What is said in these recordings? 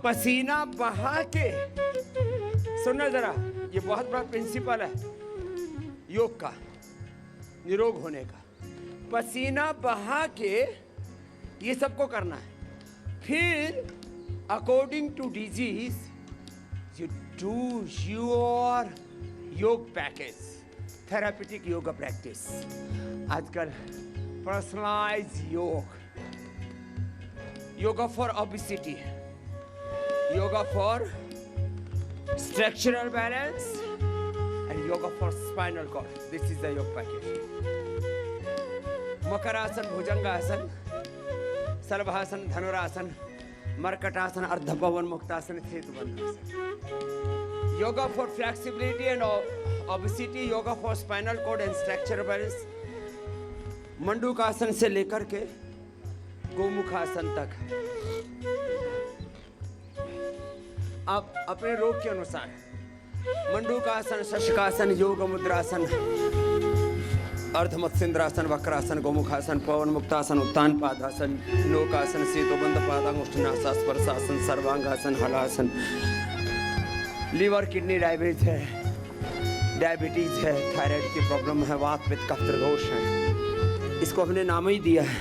पसीना बहा के, सुनना जरा, ये बहुत बड़ा प्रिंसिपल है योग का, निरोग होने का। पसीना बहा के ये सबको करना है। फिर according to disease you do your yoga package, therapeutic yoga practice. आजकल personalise yoga, yoga for obesity, yoga for structural balance and yoga for spinal cord. This is the yoga package. Makarasana, Bhujangasana, Sarvasana, Dhanurasana, Markatasana, Ardhapawan Muktasana, Setubandhasana. Yoga for flexibility and obesity, yoga for spinal cord and structural balance. मंडूकासन से लेकर के गोमुखासन तक। अब अपने रोग के अनुसार मंडूकासन, शशकासन, योग मुद्रासन, अर्धमत्स्येंद्रासन, वक्रासन, गोमुखासन, पवन मुक्तासन, उत्तान पादासन, लोकासन, सेतुबंध पादांगुष्ठनासा, स्पर्शासन, सर्वांगासन, हलासन। लीवर किडनी डायबिटीज है, थायराइड की प्रॉब्लम है, वात पित्त कफ दोष है। इसको हमने नाम ही दिया है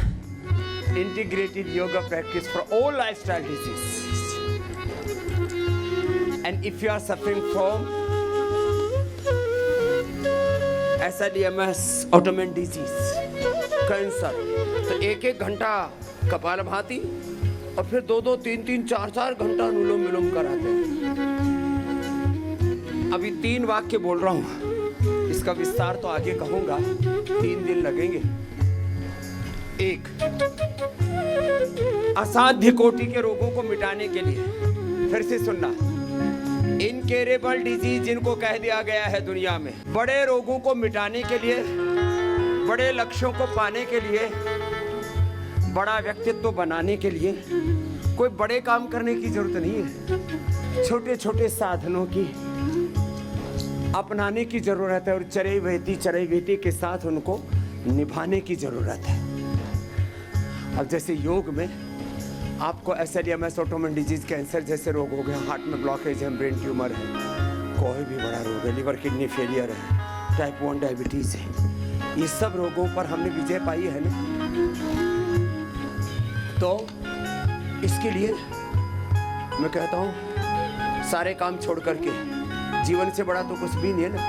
integrated yoga practice for all lifestyle disease. And if you are suffering from SIDMS, autoimmune disease, cancer, तो 1-1 घंटा कपालभाति और फिर 2-2, 3-3, 4-4 घंटा अनुलोम विलोम कराते हैं। अभी 3 वाक्य बोल रहा हूँ, इसका विस्तार तो आगे कहूंगा, 3 दिन लगेंगे। 1, असाध्य कोटि के रोगों को मिटाने के लिए, फिर से सुनना, इनकेरेबल डिजीज जिनको कह दिया गया है दुनिया में, बड़े रोगों को मिटाने के लिए, बड़े लक्ष्यों को पाने के लिए, बड़ा व्यक्तित्व बनाने के लिए कोई बड़े काम करने की जरूरत नहीं है। छोटे छोटे साधनों की अपनाने की जरूरत है और चरैवेति के साथ उनको निभाने की जरूरत है। अब जैसे योग में आपको SIDMS, ऑटोइम्यून डिजीज, कैंसर जैसे रोग हो गए, हार्ट में ब्लॉकेज है, ब्रेन ट्यूमर है, कोई भी बड़ा रोग है, लिवर किडनी फेलियर है, टाइप 1 डायबिटीज है, ये सब रोगों पर हमने विजय पाई है ना। तो इसके लिए मैं कहता हूँ सारे काम छोड़ करके, जीवन से बड़ा तो कुछ भी नहीं है ना।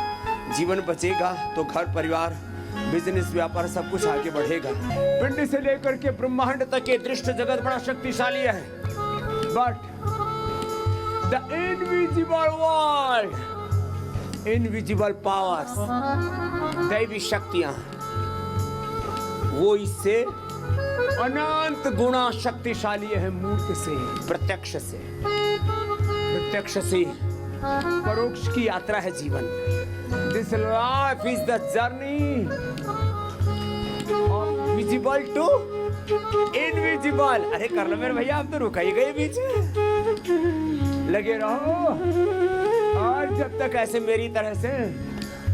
जीवन बचेगा तो घर परिवार बिजनेस व्यापार सब कुछ आगे बढ़ेगा। पिंड से लेकर के ब्रह्मांड तक के दृष्ट जगत बड़ा शक्तिशाली है, but the invisible world, invisible powers, दैवी शक्तियां, वो इससे अनंत गुना शक्तिशाली है। मूर्त से, प्रत्यक्ष से परोक्ष की यात्रा है जीवन। This life is the journey of visible to invisible। अरे कर लो मेरे भैया, आप तो रुका ही गए बीच में, लगे रहो। और जब तक ऐसे मेरी तरह से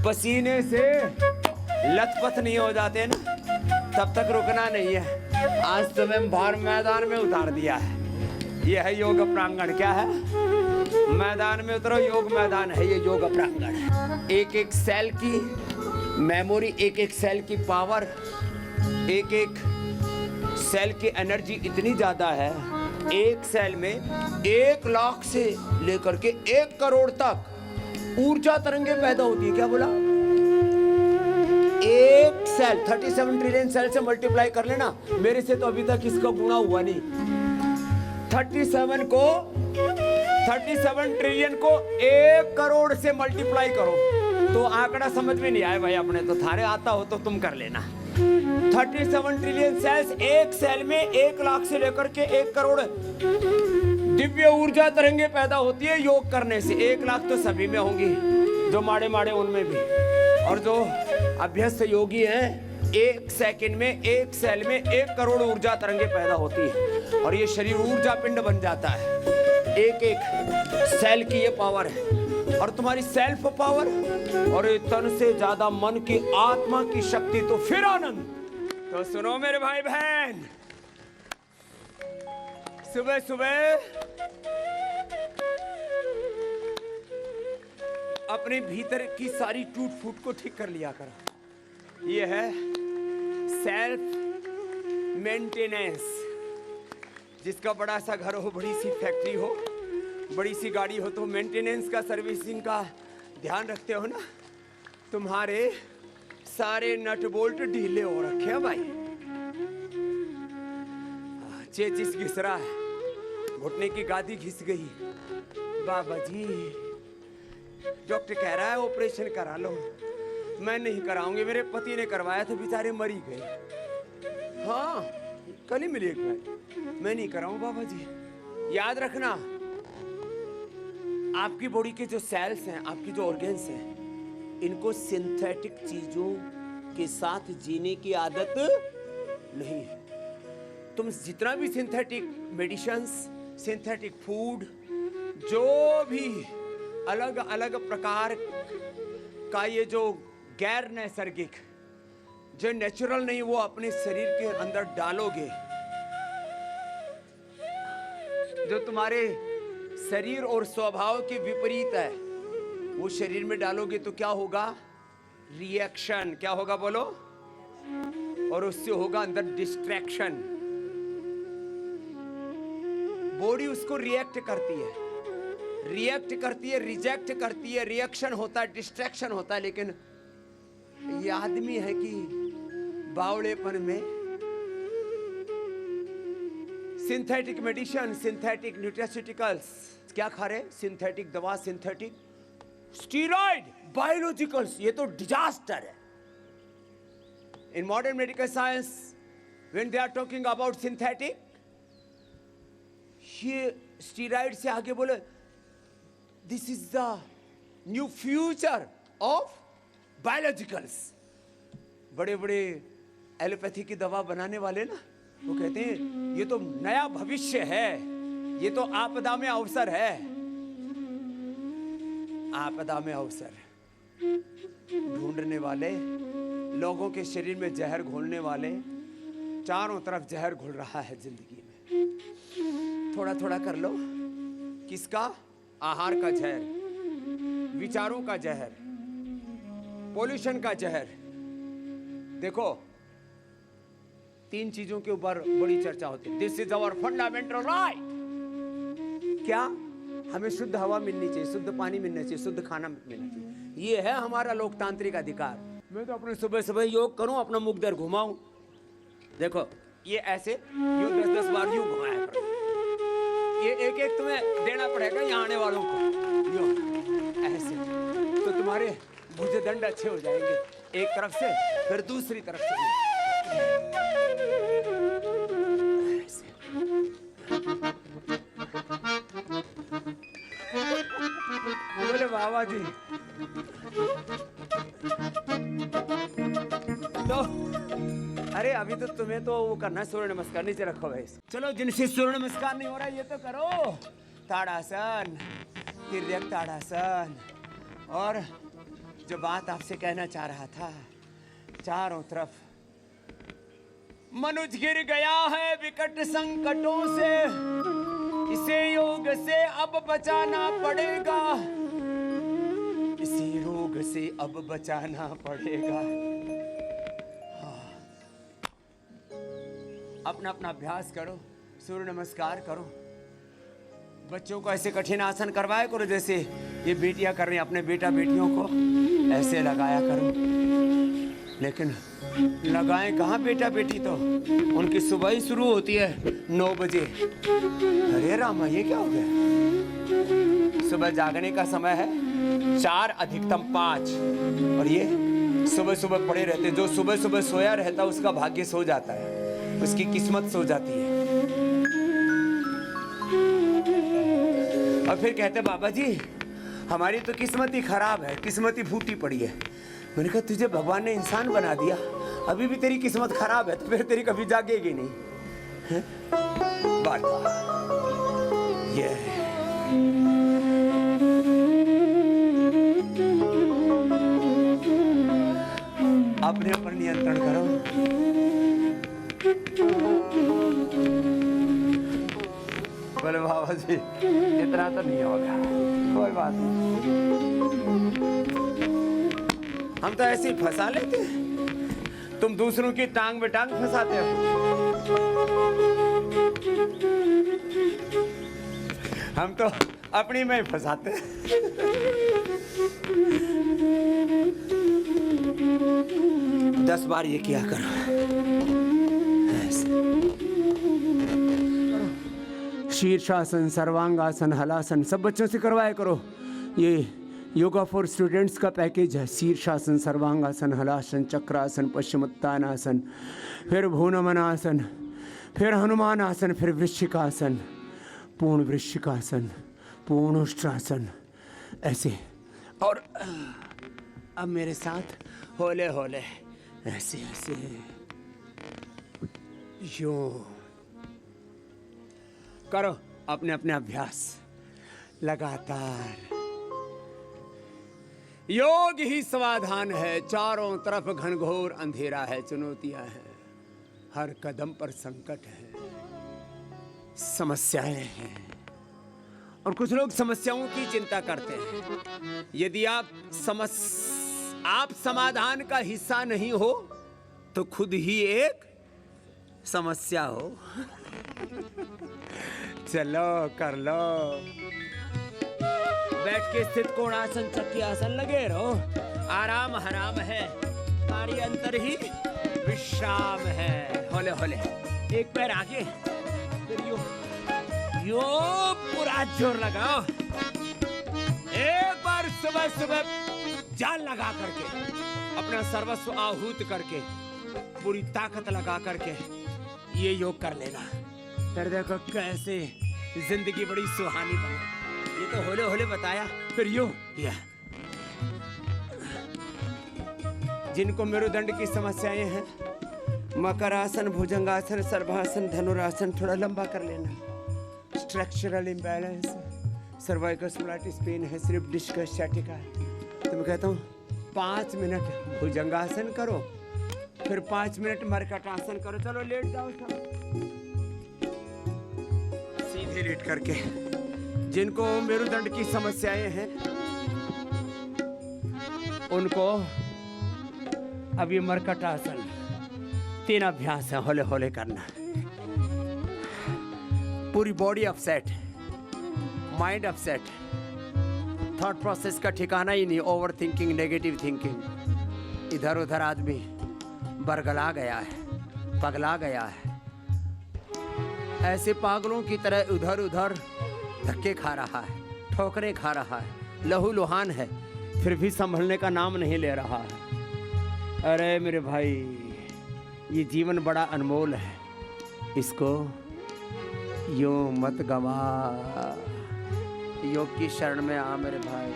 पसीने से लथपथ नहीं हो जाते ना, तब तक रुकना नहीं है। आज तुम्हें बाहर मैदान में उतार दिया है। ये है योग प्रांगण। क्या है? मैदान में उतरो, योग मैदान है ये, योग प्रांगण। एक एक सेल की मेमोरी, एक एक सेल की पावर, एक एक सेल की एनर्जी इतनी ज्यादा है, एक सेल में 1 लाख से लेकर के 1 करोड़ तक ऊर्जा तरंगे पैदा होती है। क्या बोला? एक सेल 37 ट्रिलियन सेल से मल्टीप्लाई कर लेना। मेरे से तो अभी तक इसका गुणा हुआ नहीं। 37 ट्रिलियन को 1 करोड़ से मल्टीप्लाई करो तो आंकड़ा समझ में नहीं आए भाई अपने, तो थारे आता हो तो तुम कर लेना। 37 ट्रिलियन सेल्स, एक सेल में 1 लाख से लेकर के 1 करोड़ दिव्य ऊर्जा तरंगे पैदा होती है योग करने से। 1 लाख तो सभी में होंगी, जो माड़े माड़े उनमें भी, और जो अभ्यस्त योगी हैं 1 सेकंड में 1 सेल में 1 करोड़ ऊर्जा तरंगे पैदा होती है और ये शरीर ऊर्जा पिंड बन जाता है। एक एक सेल की ये पावर है और तुम्हारी सेल्फ पावर और ये तन से ज्यादा मन की आत्मा की शक्ति, तो फिर आनंद। तो सुनो मेरे भाई बहन, सुबह सुबह अपने भीतर की सारी टूट फूट को ठीक कर लिया करो। ये है सेल्फ मेंटेनेंस। जिसका बड़ा सा घर हो, बड़ी सी फैक्ट्री हो, बड़ी सी गाड़ी हो, तो मेंटेनेंस का, सर्विसिंग का ध्यान रखते हो ना। तुम्हारे सारे नट बोल्ट ढीले हो रखे हैं भाई। चेचिस घिस रहा है, घुटने की गादी घिस गई। बाबा जी डॉक्टर कह रहा है ऑपरेशन करा लो। मैं नहीं कराऊंगी, मेरे पति ने करवाया तो बेचारे मर ही गए। हाँ कल ही मिले एक भाई, मैं नहीं कराऊं बाबा जी। याद रखना, आपकी बॉडी के जो सेल्स हैं, आपकी जो ऑर्गन्स हैं, इनको सिंथेटिक चीजों के साथ जीने की आदत नहीं है। तुम जितना भी सिंथेटिक मेडिसिन्स, सिंथेटिक फूड, जो भी अलग अलग प्रकार का ये जो गैर नैसर्गिक, जो नेचुरल नहीं, वो अपने शरीर के अंदर डालोगे, जो तुम्हारे शरीर और स्वभाव के विपरीत है, वो शरीर में डालोगे तो क्या होगा? रिएक्शन। क्या होगा बोलो? और उससे होगा अंदर डिस्ट्रैक्शन। बॉडी उसको रिएक्ट करती है, रिजेक्ट करती है, रिएक्शन होता है, डिस्ट्रैक्शन होता है। लेकिन ये आदमी है कि बावड़ेपन में सिंथेटिक मेडिसिन, सिंथेटिक न्यूट्रास्यूटिकल्स, क्या खा रहे? सिंथेटिक दवा, सिंथेटिक स्टीरॉइड, बायोलॉजिकल्स। ये तो डिजास्टर है। In modern medical science when they are talking about synthetic, ये स्टीरॉइड से आगे बोले this is the new future of biologicals. बड़े बड़े एलोपैथी की दवा बनाने वाले ना, वो कहते हैं ये तो नया भविष्य है, ये तो आपदा में अवसर है। आपदा में अवसर ढूंढने वाले, लोगों के शरीर में जहर घोलने वाले, चारों तरफ जहर घुल रहा है जिंदगी में। थोड़ा थोड़ा कर लो। किसका? आहार का जहर, विचारों का जहर, पॉल्यूशन का जहर। देखो, तीन चीजों के ऊपर बड़ी चर्चा होती है। This is our fundamental right. क्या? हमें शुद्ध हवा मिलनी चाहिए, शुद्ध पानी मिलना चाहिए, शुद्ध खाना मिलना चाहिए। ये है हमारा लोकतांत्रिक अधिकार। मैं तो अपने सुबह सुबह योग करूं, अपना मुख दर घुमाऊं। देखो ये ऐसे यूं 10-10 बार यूं घुमाया करो। ये एक एक तुम्हें देना पड़ेगा यहाँ आने वालों को। यूं ऐसे तो तुम्हारे भुजदंड अच्छे हो जाएंगे, एक तरफ से फिर दूसरी तरफ से। बोले बाबा जी तो अरे अभी तो तुम्हें तो वो करना है, सूर्य नमस्कार। नीचे रखो भाई। चलो जिनसे सूर्य नमस्कार नहीं हो रहा ये तो करो। ताड़ासन, तिर्यक ताड़ासन। और जो बात आपसे कहना चाह रहा था, चारों तरफ मनुष्य गिर गया है विकट संकटों से, इसे योग से अब बचाना पड़ेगा, इसी रोग से अब बचाना पड़ेगा। हाँ। अपना अपना अभ्यास करो, सूर्य नमस्कार करो। बच्चों को ऐसे कठिन आसन करवाया करो जैसे ये बेटियां कर रही हैं, अपने बेटा बेटियों को ऐसे लगाया करो। लेकिन लगाएं कहाँ बेटा बेटी, तो उनकी सुबह ही शुरू होती है 9 बजे। अरे रामा ये क्या हो गया? सुबह जागने का समय है 4 अधिकतम 5, और ये सुबह सुबह पड़े रहते। जो सुबह सुबह सोया रहता उसका भाग्य सो जाता है, उसकी किस्मत सो जाती है। और फिर कहते बाबा जी हमारी तो किस्मत ही खराब है, किस्मत ही फूटी पड़ी है। मैंने कहा तुझे भगवान ने इंसान बना दिया, अभी भी तेरी किस्मत खराब है तो फिर तेरी कभी जागेगी नहीं। बात ये अपने ऊपर नियंत्रण करो। बोले बाबा जी इतना तो नहीं होगा, कोई बात नहीं। हम तो ऐसे ही फंसा लेते हैं, तुम दूसरों की टांग में टांग फंसाते हो। हम तो अपनी में ही फंसाते हैं। 10 बार ये किया करो। शीर्षासन, सर्वांगासन, हलासन सब बच्चों से करवाया करो। ये योगा फॉर स्टूडेंट्स का पैकेज है। शीर्षासन, सर्वांगासन, हलासन, चक्रासन, पश्चिमोत्तानासन, फिर भूनमनासन, फिर हनुमान आसन, फिर वृश्चिकासन, पूर्ण वृश्चिकासन, पूर्ण उष्ट्रासन, ऐसे। और अब मेरे साथ होले होले ऐसे ऐसे यूं करो अपने अपने अभ्यास लगातार। योग ही समाधान है। चारों तरफ घनघोर अंधेरा है, चुनौतियां हैं, हर कदम पर संकट है, समस्याएं हैं, और कुछ लोग समस्याओं की चिंता करते हैं। यदि आप समाधान का हिस्सा नहीं हो तो खुद ही एक समस्या हो। चलो कर लो। बैठ के स्थित कोणासन, चक्की आसन लगे रहो। आराम हराम है, कार्य अंतर ही विश्राम है। होले होले, एक पैर आगे, फिर यो पूरा जोर लगाओ। एक बार सुबह सुबह जान लगा करके, अपना सर्वस्व आहूत करके, पूरी ताकत लगा करके ये योग कर लेना। फिर देखो कैसे जिंदगी बड़ी सुहानी बने। ये तो होले होले बताया, फिर यूं किया। जिनको मेरुदंड की समस्याएं हैं, मकर आसन, भुजंगासन, सर्वासन, धनुरासन थोड़ा लंबा कर लेना। Structural imbalance, cervical spondylitis pain है, सिर्फ डिस्कस सैटिका है, तो मैं कहता हूँ 5 मिनट भुजंगासन करो, फिर 5 मिनट मरकटासन करो। चलो लेट जाओ सब, सीधे लेट करके। जिनको मेरुदंड की समस्याएं हैं उनको अब ये मरकटासन 3 अभ्यास है, होले होले करना। पूरी body upset, mind upset, thought process का ठिकाना ही नहीं, ओवर थिंकिंग, नेगेटिव थिंकिंग, इधर उधर आदमी बरगला गया है, पगला गया है। ऐसे पागलों की तरह उधर उधर धक्के खा रहा है, ठोकरें खा रहा है, लहू लुहान है, फिर भी संभलने का नाम नहीं ले रहा है। अरे मेरे भाई, ये जीवन बड़ा अनमोल है, इसको यूं मत गवा। योग की शरण में आ मेरे भाई।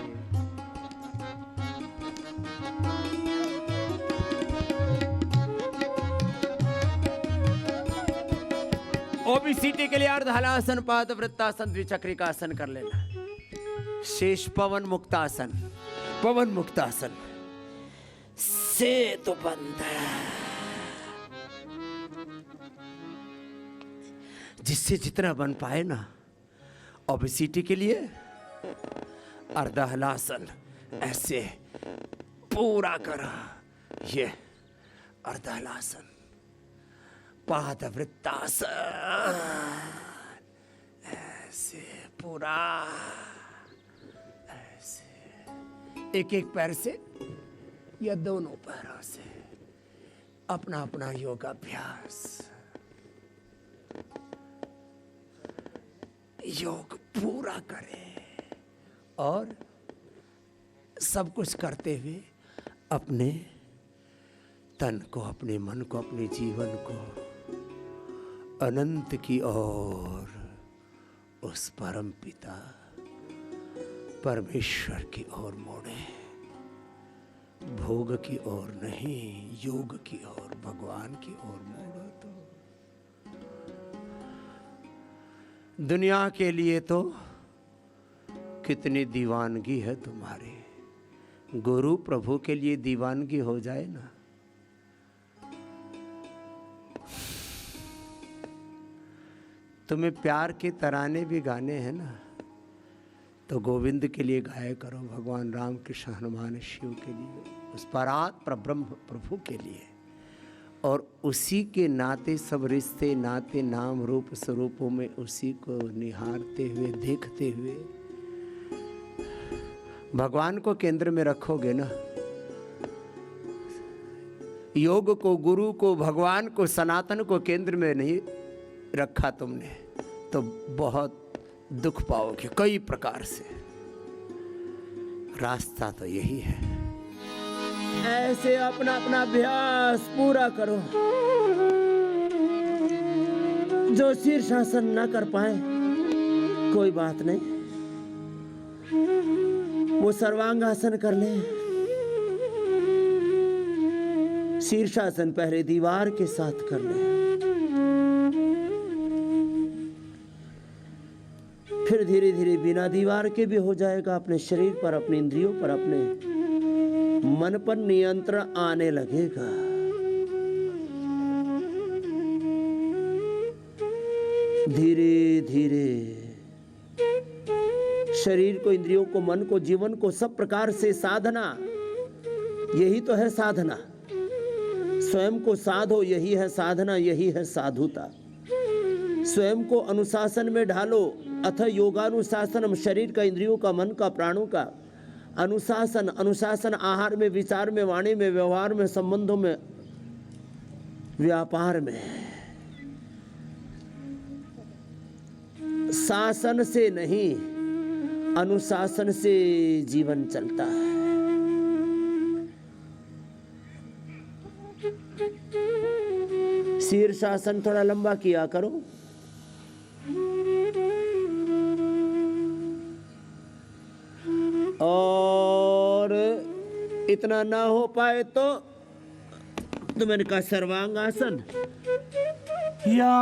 ओबीसीटी के लिए अर्धहलासन, पाद वृत्तासन, द्विचक्रिकासन कर लेना। शेष पवन मुक्तासन, पवन मुक्तासन से तो बंद है, जिससे जितना बन पाए ना। ओबीसीटी के लिए अर्धहलासन ऐसे पूरा करा, ये अर्धहलासन, पाद वृत्तासन ऐसे पूरा, ऐसे एक एक पैर से या दोनों पैरों से अपना अपना योगाभ्यास। योग पूरा करें और सब कुछ करते हुए अपने तन को, अपने मन को, अपने जीवन को अनंत की ओर, उस परम पिता परमेश्वर की ओर मोड़े। भोग की ओर नहीं, योग की ओर, भगवान की ओर मोड़ो। तो दुनिया के लिए तो कितनी दीवानगी है तुम्हारी, गुरु प्रभु के लिए दीवानगी हो जाए ना। तुम्हें प्यार के तराने भी गाने हैं ना, तो गोविंद के लिए गाया करो, भगवान राम कृष्ण हनुमान शिव के लिए। उस परात परब्रह्म प्रभु के लिए। और उसी के नाते सब रिश्ते नाते नाम रूप स्वरूपों में उसी को निहारते हुए देखते हुए भगवान को केंद्र में रखोगे ना, योग को, गुरु को, भगवान को, सनातन को केंद्र में नहीं रखा तुमने तो बहुत दुख पाओगे कई प्रकार से। रास्ता तो यही है। ऐसे अपना अपना अभ्यास पूरा करो। जो शीर्षासन ना कर पाए कोई बात नहीं, वो सर्वांगासन कर ले। शीर्षासन पहले दीवार के साथ कर ले, फिर धीरे धीरे बिना दीवार के भी हो जाएगा। अपने शरीर पर, अपने इंद्रियों पर, अपने मन पर नियंत्रण आने लगेगा। धीरे धीरे शरीर को, इंद्रियों को, मन को, जीवन को सब प्रकार से साधना, यही तो है साधना। स्वयं को साधो, यही है साधना, यही है साधुता। स्वयं को अनुशासन में ढालो, अथ योगानुशासनम। शरीर का, इंद्रियों का, मन का, प्राणों का अनुशासन। अनुशासन आहार में, विचार में, वाणी में, व्यवहार में, संबंधों में, व्यापार में। शासन से नहीं, अनुशासन से जीवन चलता है। शीर्षासन थोड़ा लंबा किया करो। और इतना ना हो पाए तो मैंने कहा सर्वांगासन या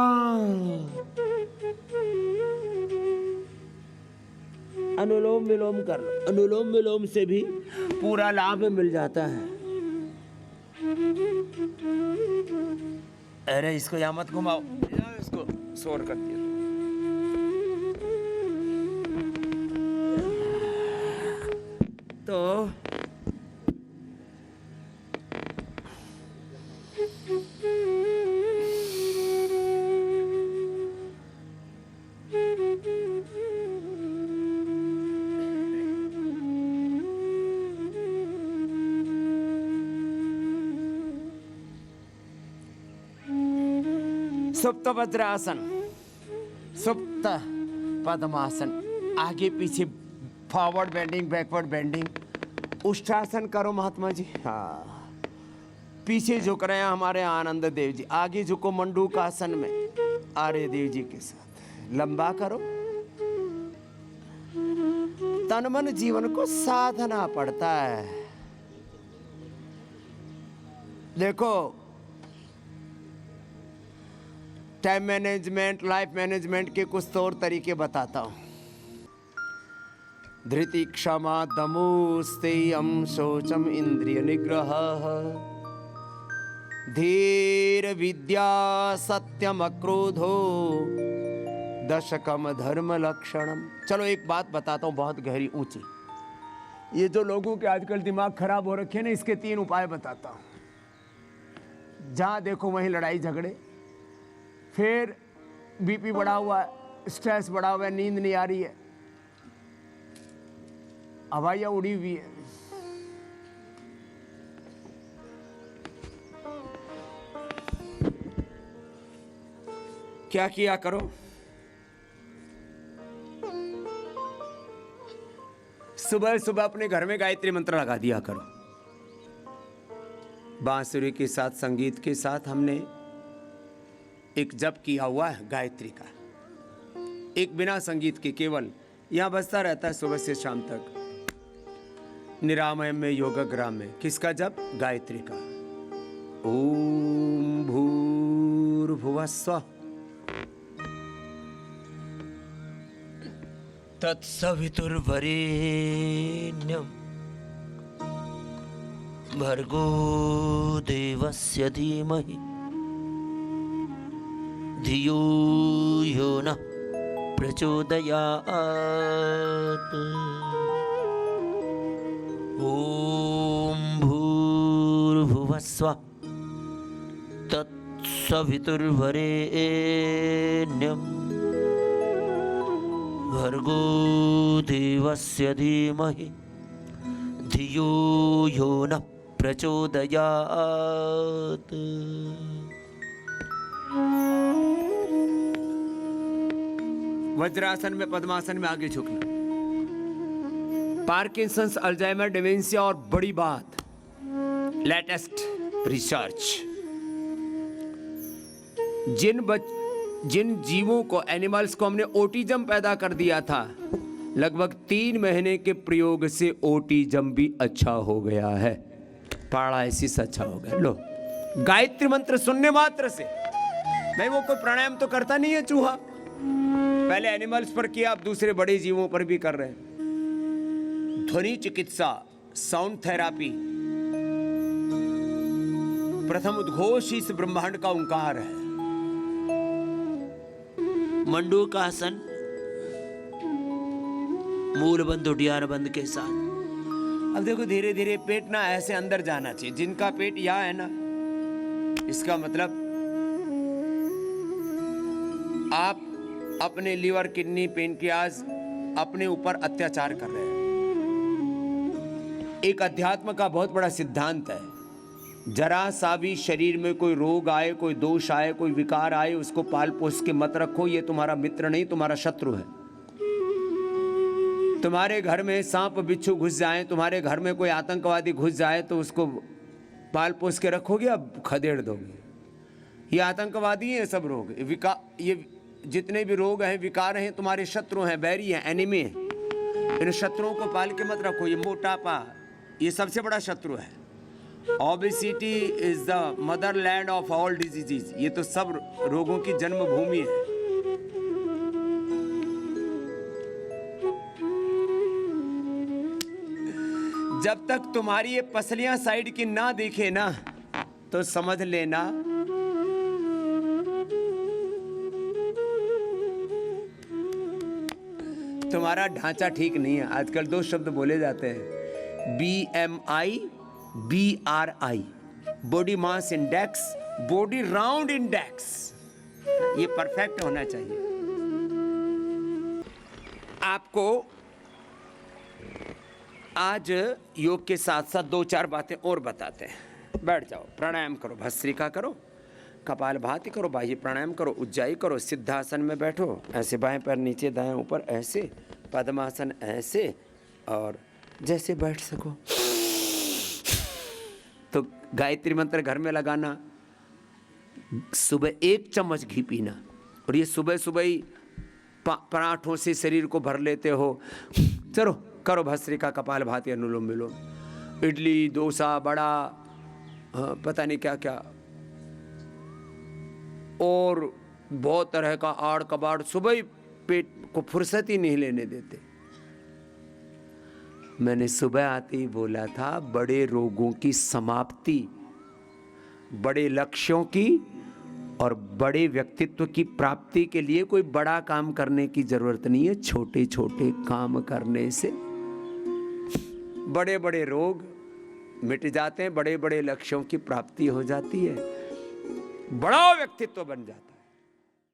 अनुलोम विलोम कर लो। अनुलोम विलोम से भी पूरा लाभ मिल जाता है। अरे इसको यहाँ मत घुमाओ, इसको शोर कर दिया। तो सुप्त वज्रासन, सुप्त पद्मासन, आगे पीछे फॉरवर्ड बेंडिंग, बैकवर्ड बेंडिंग। उष्टासन करो महात्मा जी। हाँ, पीछे झुक रहे हैं हमारे आनंद देव जी, आगे झुको मंडूकासन में आर्य देव जी के साथ। लंबा करो। तन मन जीवन को साधना पड़ता है। देखो, टाइम मैनेजमेंट, लाइफ मैनेजमेंट के कुछ तौर तरीके बताता हूं। धृति, क्षमा, दमो, स्थेयम, शौचम, इंद्रिय निग्रह, धीर, विद्या, सत्यम, अक्रोधो, दशकम, धर्म लक्षणम। चलो एक बात बताता हूं बहुत गहरी ऊंची। ये जो लोगों के आजकल दिमाग खराब हो रखे हैं ना, इसके 3 उपाय बताता हूं। जहां देखो वहीं लड़ाई झगड़े, फिर बीपी बढ़ा हुआ है, स्ट्रेस बढ़ा हुआ है, नींद नहीं आ रही है, हवाइयाँ उड़ी हुई है। क्या किया करो? सुबह सुबह अपने घर में गायत्री मंत्र लगा दिया करो। बांसुरी के साथ, संगीत के साथ हमने एक जप किया हुआ है गायत्री का, एक बिना संगीत के, केवल यहां बजता रहता है सुबह से शाम तक। निरामय में, योगग्राम में। किसका जप? गायत्री का। ओम भूर्भुवस्सुः तत्सवितुर्वरेण्यं भर्गो देवस्य धीमहि धियो यो नः प्रचोदयात्। ओम भू स्व तत्सवितुर्वरेण्यं भर्गो देवस्य धीमहि धियो यो नः प्रचोदयात्। वज्रासन में, पद्मासन में आगे झुकना। पार्किंसंस, अल्जाइमर, डिमेंशिया और बड़ी बात लेटेस्ट रिसर्च, जिन जीवों को, एनिमल्स को हमने ओटिज्म पैदा कर दिया था, लगभग 3 महीने के प्रयोग से ओटिज्म भी अच्छा हो गया है, पैरालिसिस अच्छा हो गया। लो, गायत्री मंत्र सुनने मात्र से, भाई वो कोई प्राणायाम तो करता नहीं है चूहा, पहले एनिमल्स पर किया, अब दूसरे बड़े जीवों पर भी कर रहे हैं। ध्वनि चिकित्सा, साउंड थेरापी, प्रथम उद्घोष इस ब्रह्मांड का ओंकार है। मंडूकासन, मूल बंद उड्डयन बंद के साथ। अब देखो धीरे धीरे पेट ना ऐसे अंदर जाना चाहिए, जिनका पेट यहाँ है ना, इसका मतलब आप अपने लीवर, किडनी, पेनक्रियाज अपने ऊपर अत्याचार कर रहे हैं। एक अध्यात्म का बहुत बड़ा सिद्धांत है, जरा सा भी शरीर में कोई रोग आए, कोई दोष आए, कोई विकार आए, उसको पाल पोस के मत रखो, ये तुम्हारा मित्र नहीं, तुम्हारा शत्रु है। तुम्हारे घर में सांप बिच्छू घुस जाए, तुम्हारे घर में कोई आतंकवादी घुस जाए, तो उसको पाल पोस के रखोगे, अब खदेड़ दोगे। ये आतंकवादी है, सब रोग, ये जितने भी रोग हैं, विकार हैं, तुम्हारे शत्रु हैं, बैरी हैं, एनिमी हैं। इन शत्रुओं को पाल के मत रखो। ये मोटापा, ये सबसे बड़ा शत्रु है। Obesity is the Motherland of all diseases, ये तो सब रोगों की जन्मभूमि है। जब तक तुम्हारी ये पसलियां साइड की ना दिखे ना, तो समझ लेना तुम्हारा ढांचा ठीक नहीं है। आजकल 2 शब्द बोले जाते हैं, BMI, BRI, body mass index, body round index, ये परफेक्ट होना चाहिए। आपको आज योग के साथ साथ 2-4 बातें और बताते हैं। बैठ जाओ, प्राणायाम करो, भस्त्रिका करो, कपालभाति करो, बाह्य प्राणायाम करो, उज्जाई करो, सिद्धासन में बैठो, ऐसे बाएं पैर नीचे दाएं ऊपर ऐसे, पद्मासन ऐसे, और जैसे बैठ सको। तो गायत्री मंत्र घर में लगाना, सुबह 1 चम्मच घी पीना, और ये सुबह सुबह ही पराठों से शरीर को भर लेते हो। चलो करो भस्त्रिका, कपालभाति, अनुलोम विलोम, इडली, डोसा, बड़ा, पता नहीं क्या क्या, और बहुत तरह का आड़ कबाड़, सुबह ही पेट को फुर्सत ही नहीं लेने देते। मैंने सुबह आते ही बोला था, बड़े रोगों की समाप्ति, बड़े लक्ष्यों की और बड़े व्यक्तित्व की प्राप्ति के लिए कोई बड़ा काम करने की जरूरत नहीं है। छोटे छोटे काम करने से बड़े बड़े रोग मिट जाते हैं, बड़े बड़े लक्ष्यों की प्राप्ति हो जाती है, बड़ा व्यक्तित्व बन जाता है।